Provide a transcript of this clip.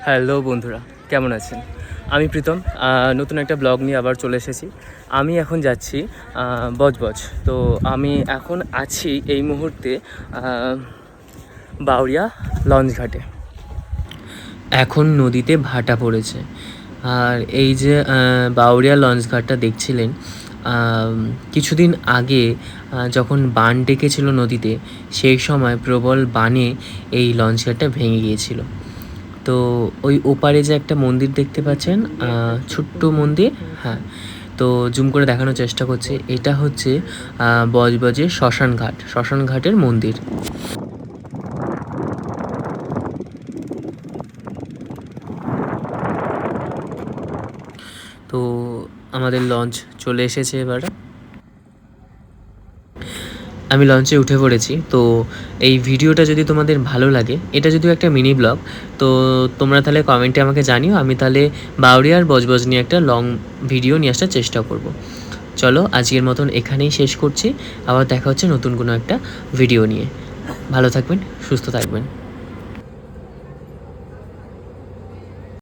Hello বন্ধুরা, কেমন আছেন? আমি প্রীতম, নতুন একটা ব্লগ নিয়ে আবার চলে এসেছি। আমি এখন যাচ্ছি বজবজ। তো আমি এখন আছি এই মুহূর্তে বাউরিয়া লঞ্চ ঘাটে। এখন নদীতে ভাটা পড়েছে, আর এই যে বাউরিয়া লঞ্চ ঘাটটা দেখছিলেন, কিছুদিন আগে যখন বান ডেকেছিল নদীতে, সেই সময় প্রবল বানে এই লঞ্চ ঘাটটা ভেঙে গিয়েছিল। তো ওই ওপারে যে একটা মন্দির দেখতে পাচ্ছেন, ছোট্ট মন্দির, হ্যাঁ, তো জুম করে দেখানোর চেষ্টা করছি। এটা হচ্ছে বজবজের শ্মশান ঘাটের মন্দির। তো আমাদের লঞ্চ চলে এসেছে এবার। আমি লঞ্চে উঠে পড়েছি। তো এই ভিডিওটা যদি তোমাদের ভালো লাগে, এটা যদিও একটা মিনি ব্লগ, তো তোমরা তাহলে কমেন্টে আমাকে জানিও। আমি তাহলে বাউরিয়ার বজবজ নিয়ে একটা লং ভিডিও নিয়ে আসার চেষ্টা করব। চলো আজকের মতন এখানেই শেষ করছি। আবার দেখা হচ্ছে নতুন কোনো একটা ভিডিও নিয়ে। ভালো থাকবেন, সুস্থ থাকবেন।